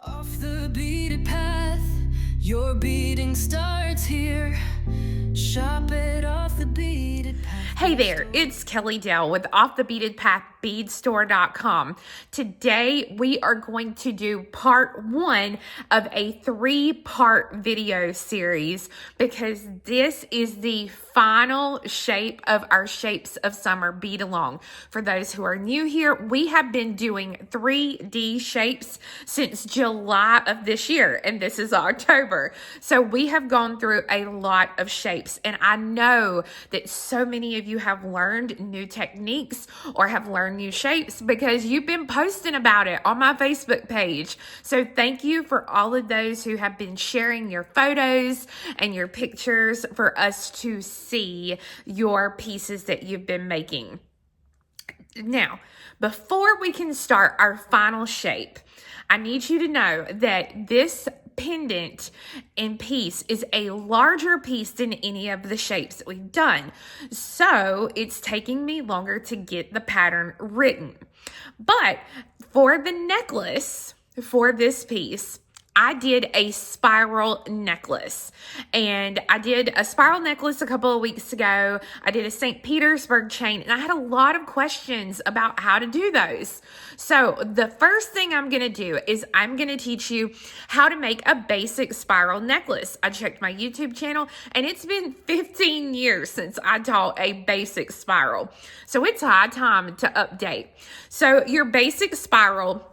Off the beaded path, your beading starts here. Shop it off the beaded path. Hey there, it's Kelly Dell with Off the Beaded Path beadstore.com. Today we are going to do part 1 of a 3-part video series because this is the final shape of our Shapes of Summer bead along. For those who are new here, we have been doing 3D shapes since July of this year, and this is October. So we have gone through a lot of shapes, and I know that so many of you have learned new techniques or have learned new shapes because you've been posting about it on my Facebook page. So thank you for all of those who have been sharing your photos and your pictures for us to see your pieces that you've been making. Now, before we can start our final shape, I need you to know that this pendant and piece is a larger piece than any of the shapes that we've done. So it's taking me longer to get the pattern written. But for the necklace, for this piece, I did a spiral necklace, and I did a spiral necklace a couple of weeks ago. I did a St. Petersburg chain, and I had a lot of questions about how to do those. So the first thing I'm going to do is I'm going to teach you how to make a basic spiral necklace. I checked my YouTube channel, and it's been 15 years since I taught a basic spiral. So it's high time to update. So your basic spiral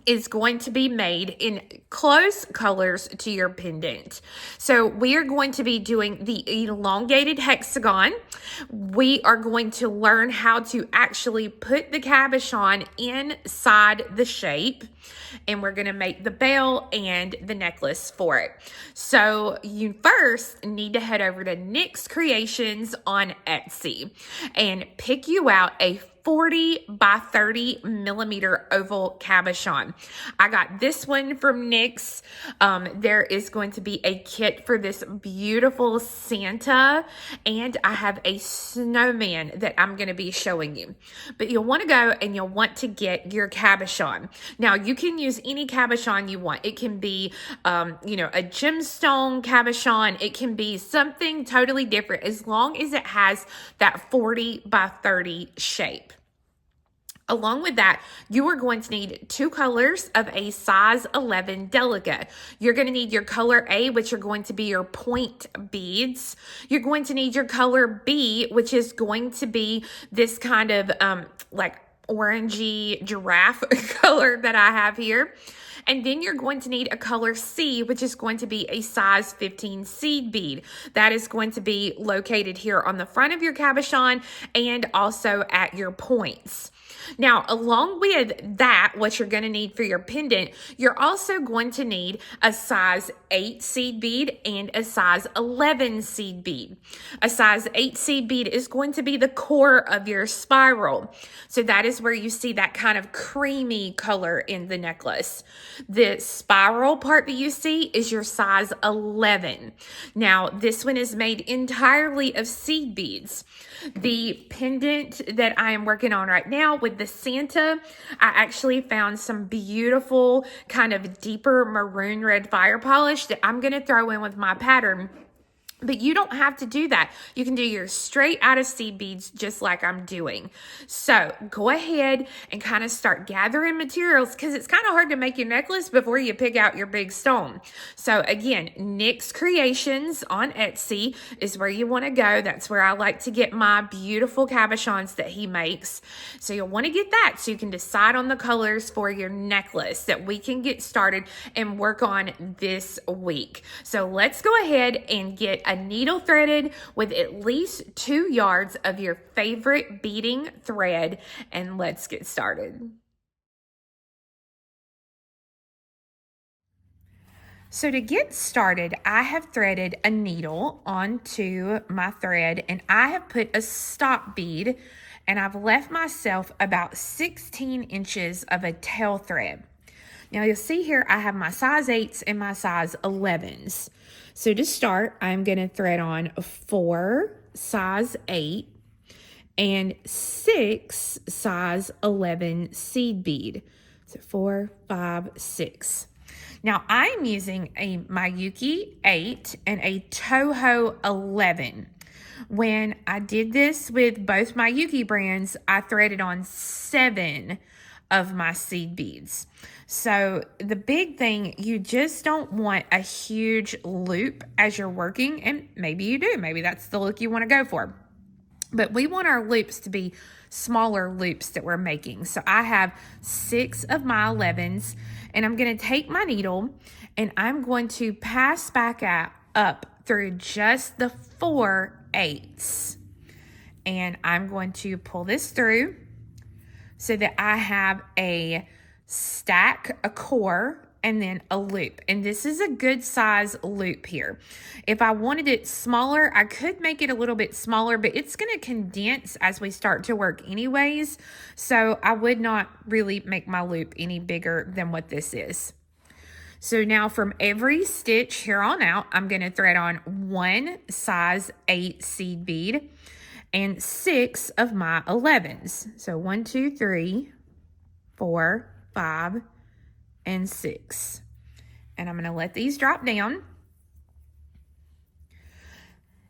is going to be made in close colors to your pendant. So we are going to be doing the elongated hexagon. We are going to learn how to actually put the cabochon inside the shape, and we're going to make the bell and the necklace for it. So you first need to head over to Nick's Creations on Etsy and pick you out a 40 by 30 millimeter oval cabochon. I got this one from Nick's. There is going to be a kit for this beautiful Santa, and I have a snowman that I'm going to be showing you. But you'll want to go and you'll want to get your cabochon. Now, you can use any cabochon you want. It can be, a gemstone cabochon. It can be something totally different as long as it has that 40 by 30 shape. Along with that, you are going to need 2 colors of a size 11 delicate. You're going to need your color A, which are going to be your point beads. You're going to need your color B, which is going to be this kind of like orangey giraffe color that I have here. And then you're going to need a color C, which is going to be a size 15 seed bead. That is going to be located here on the front of your cabochon and also at your points. Now, along with that, what you're going to need for your pendant, you're also going to need a size 8 seed bead and a size 11 seed bead. A size 8 seed bead is going to be the core of your spiral. So that is where you see that kind of creamy color in the necklace. The spiral part that you see is your size 11. Now, this one is made entirely of seed beads. The pendant that I am working on right now with the Santa, I actually found some beautiful kind of deeper maroon red fire polish that I'm going to throw in with my pattern. But you don't have to do that. You can do your straight out of seed beads just like I'm doing. So go ahead and kind of start gathering materials because it's kind of hard to make your necklace before you pick out your big stone. So again, Nick's Creations on Etsy is where you want to go. That's where I like to get my beautiful cabochons that he makes. So you'll want to get that so you can decide on the colors for your necklace that we can get started and work on this week. So let's go ahead and get a needle threaded with at least 2 yards of your favorite beading thread, and let's get started. So to get started, I have threaded a needle onto my thread, and I have put a stop bead, and I've left myself about 16 inches of a tail thread. Now you'll see here I have my size 8s and my size 11s. So to start, I'm going to thread on 4 size 8 and 6 size 11 seed bead. So 4, 5, 6. Now I'm using a Miyuki 8 and a Toho 11. When I did this with both Miyuki brands, I threaded on 7 of my seed beads. So the big thing, you just don't want a huge loop as you're working, and maybe you do. Maybe that's the look you want to go for. But we want our loops to be smaller loops that we're making. So I have 6 of my 11s, and I'm going to take my needle and I'm going to pass back up through just the 4 8s. And I'm going to pull this through so that I have a stack, a core, and then a loop. And this is a good size loop here. If I wanted it smaller, I could make it a little bit smaller, but it's going to condense as we start to work anyways. So I would not really make my loop any bigger than what this is. So now from every stitch here on out, I'm going to thread on 1 size 8 seed bead and 6 of my 11s. So 1, 2, 3, 4, 5, and 6. And I'm going to let these drop down.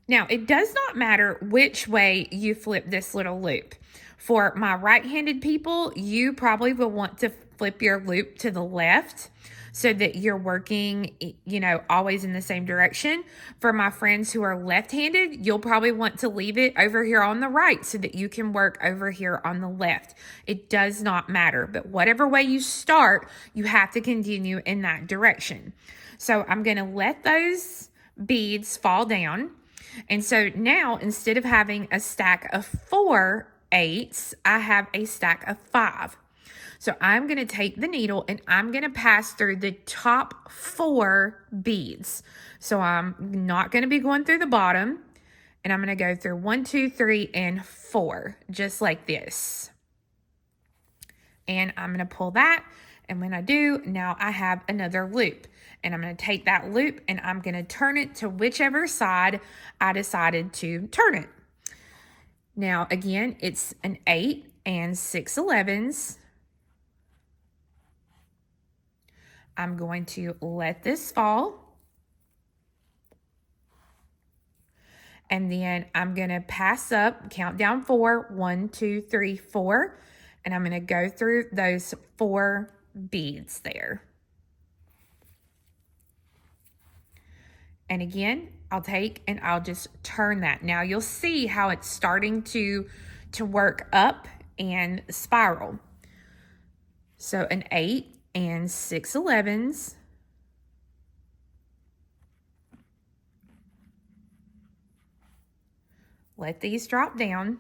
Now, it does not matter which way you flip this little loop. For my right-handed people, you probably will want to flip your loop to the left so that you're working, always in the same direction. For my friends who are left-handed, you'll probably want to leave it over here on the right so that you can work over here on the left. It does not matter, but whatever way you start, you have to continue in that direction. So I'm going to let those beads fall down. And so now, instead of having a stack of 4 8s, I have a stack of 5. So I'm going to take the needle and I'm going to pass through the top 4 beads. So I'm not going to be going through the bottom, and I'm going to go through 1, 2, 3, and 4, just like this. And I'm going to pull that. And when I do, now I have another loop. And I'm going to take that loop and I'm going to turn it to whichever side I decided to turn it. Now, again, it's an 8 and 6 11s. I'm going to let this fall. And then I'm going to pass up, count down 4, 1, 2, 3, 4. And I'm going to go through those 4 beads there. And again, I'll take and I'll just turn that. Now you'll see how it's starting to work up and spiral. So an 8 and 6 11s. Let these drop down.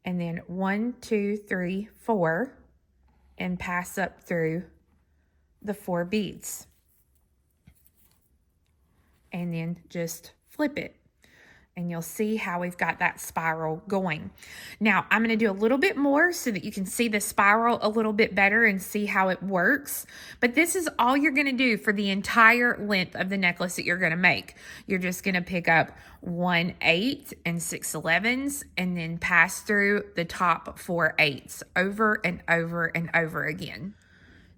And then 1, 2, 3, 4, and pass up through the 4 beads. And then just flip it. And you'll see how we've got that spiral going. Now, I'm going to do a little bit more so that you can see the spiral a little bit better and see how it works. But this is all you're going to do for the entire length of the necklace that you're going to make. You're just going to pick up 1 8 and 6 11s and then pass through the top 4 8s over and over and over again.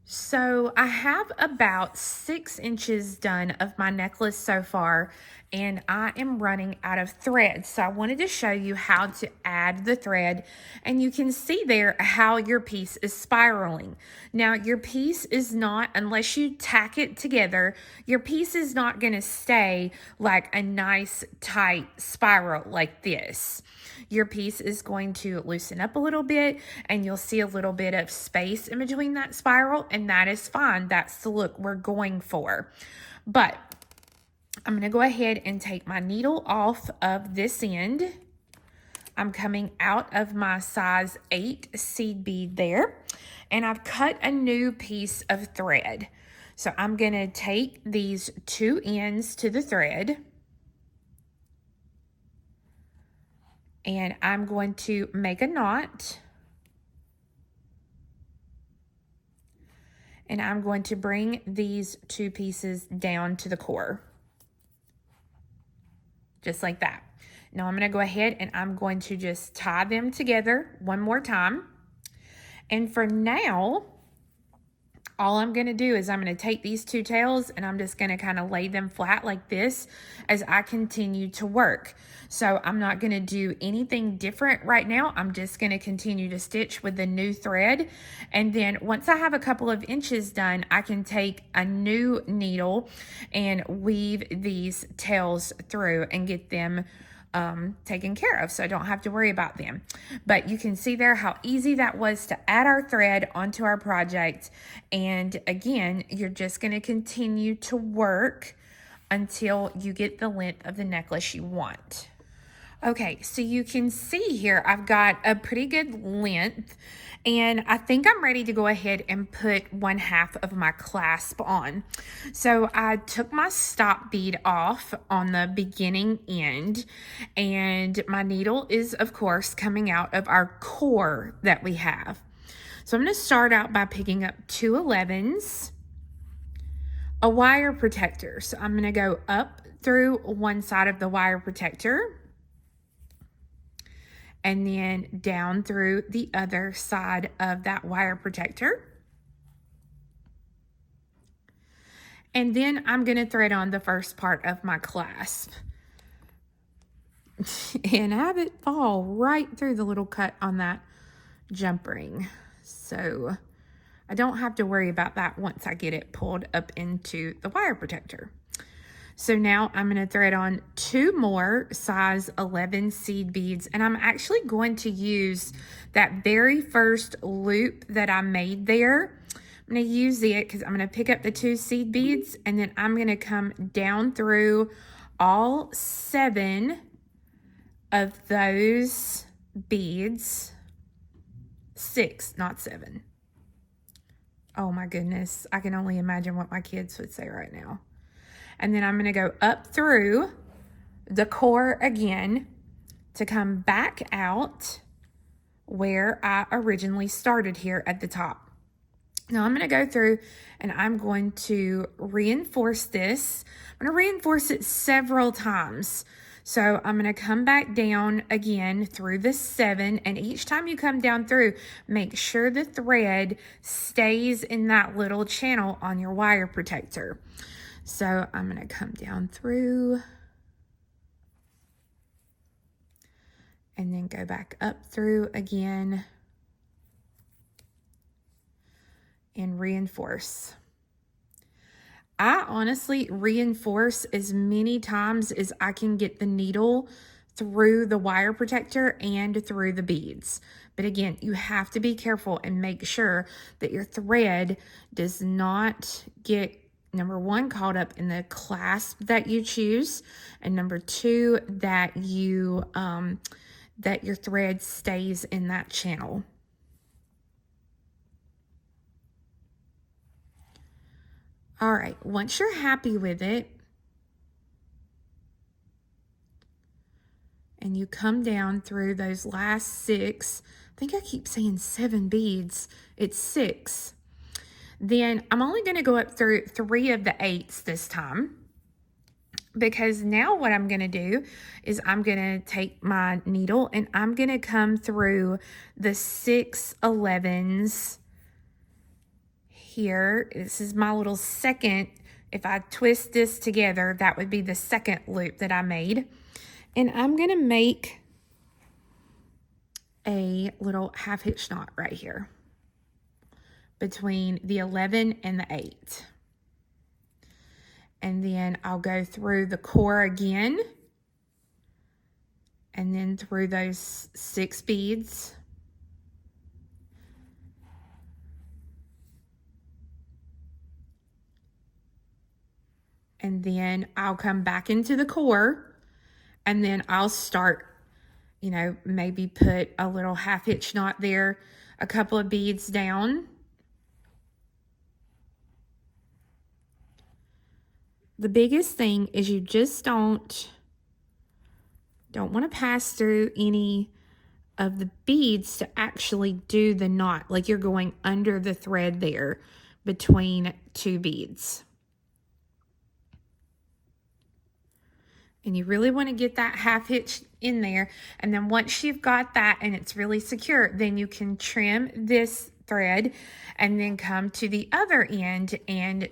So I have about 6 inches done of my necklace so far, and I am running out of thread. So I wanted to show you how to add the thread, and you can see there how your piece is spiraling. Now your piece is not, unless you tack it together, your piece is not going to stay like a nice tight spiral like this. Your piece is going to loosen up a little bit, and you'll see a little bit of space in between that spiral, and that is fine. That's the look we're going for. But I'm going to go ahead and take my needle off of this end. I'm coming out of my size 8 seed bead there, and I've cut a new piece of thread. So I'm going to take these 2 ends to the thread, and I'm going to make a knot. And I'm going to bring these 2 pieces down to the core. Just like that. Now I'm going to go ahead and I'm going to just tie them together one more time. And for now, all I'm going to do is I'm going to take these two tails and I'm just going to kind of lay them flat like this as I continue to work. So I'm not going to do anything different right now. I'm just going to continue to stitch with the new thread. And then once I have a couple of inches done, I can take a new needle and weave these tails through and get them taken care of, so I don't have to worry about them. But you can see there how easy that was to add our thread onto our project. And again, you're just going to continue to work until you get the length of the necklace you want. Okay, so you can see here I've got a pretty good length, and I think I'm ready to go ahead and put 1/2 of my clasp on. So I took my stop bead off on the beginning end, and my needle is of course coming out of our core that we have. So I'm going to start out by picking up 2 11s, a wire protector. So I'm going to go up through one side of the wire protector, and then down through the other side of that wire protector. And then I'm going to thread on the first part of my clasp and have it fall right through the little cut on that jump ring. So I don't have to worry about that once I get it pulled up into the wire protector. So now I'm going to thread on 2 more size 11 seed beads, and I'm actually going to use that very first loop that I made there. I'm going to use it because I'm going to pick up the 2 seed beads, and then I'm going to come down through all 7 of those beads. 6, not 7. Oh my goodness, I can only imagine what my kids would say right now. And then I'm going to go up through the core again to come back out where I originally started here at the top. Now I'm going to go through and I'm going to reinforce this. I'm going to reinforce it several times. So I'm going to come back down again through the 7, and each time you come down through, make sure the thread stays in that little channel on your wire protector. So I'm going to come down through and then go back up through again and reinforce. I honestly reinforce as many times as I can get the needle through the wire protector and through the beads. But again, you have to be careful and make sure that your thread does not get, number 1, caught up in the clasp that you choose, and number 2, that you that your thread stays in that channel. All right, once you're happy with it, and you come down through those last 6, I think I keep saying 7 beads, it's 6. Then I'm only going to go up through 3 of the 8s this time, because now what I'm going to do is I'm going to take my needle and I'm going to come through the 6 11s here. This is my little second. If I twist this together, that would be the second loop that I made. And I'm going to make a little half hitch knot right here between the 11 and the 8. And then I'll go through the core again, and then through those 6 beads. And then I'll come back into the core, and then I'll start, you know, maybe put a little half hitch knot there, a couple of beads down. The biggest thing is you just don't want to pass through any of the beads to actually do the knot, like you're going under the thread there between 2 beads. And you really want to get that half hitch in there. And then once you've got that and it's really secure, then you can trim this thread and then come to the other end and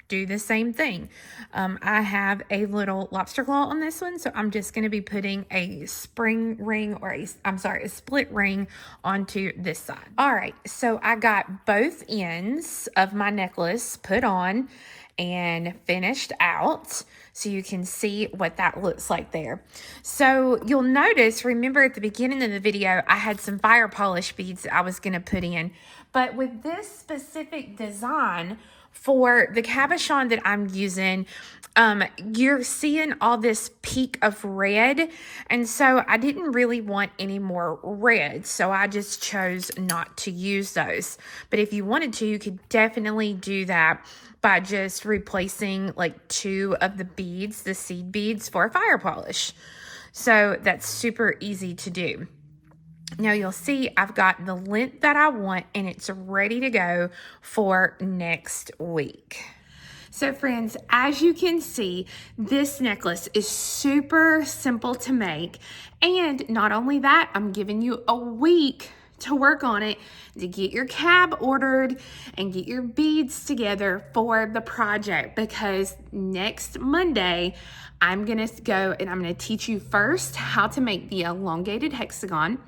do the same thing. I have a little lobster claw on this one, so I'm just going to be putting a spring ring, or a split ring onto this side. All right, so I got both ends of my necklace put on and finished out, so you can see what that looks like there. So you'll notice, remember at the beginning of the video, I had some fire polish beads that I was going to put in, but with this specific design, for the cabochon that I'm using, you're seeing all this peak of red, and so I didn't really want any more red, so I just chose not to use those. But if you wanted to, you could definitely do that by just replacing like 2 of the beads, the seed beads, for a fire polish. So that's super easy to do. Now you'll see I've got the length that I want, and it's ready to go for next week. So friends, as you can see, this necklace is super simple to make. And not only that, I'm giving you a week to work on it, to get your cab ordered and get your beads together for the project, because next Monday I'm gonna go and I'm gonna teach you first how to make the elongated hexagon,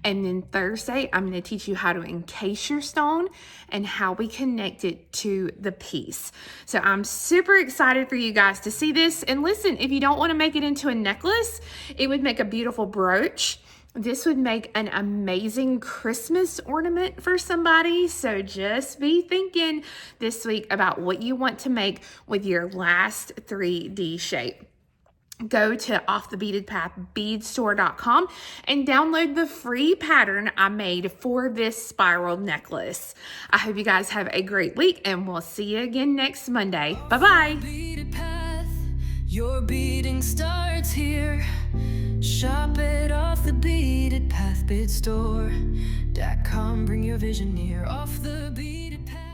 and then Thursday I'm gonna teach you how to encase your stone and how we connect it to the piece. So I'm super excited for you guys to see this. And listen, if you don't want to make it into a necklace, it would make a beautiful brooch. This would make an amazing Christmas ornament for somebody. So just be thinking this week about what you want to make with your last 3D shape. Go to offthebeadedpathbeadstore.com and download the free pattern I made for this spiral necklace. I hope you guys have a great week, and we'll see you again next Monday. Bye-bye. Beaded path, your beading starts here. Shop it off the beaded path, beadstore.com. Bring your vision near. Off the beaded path.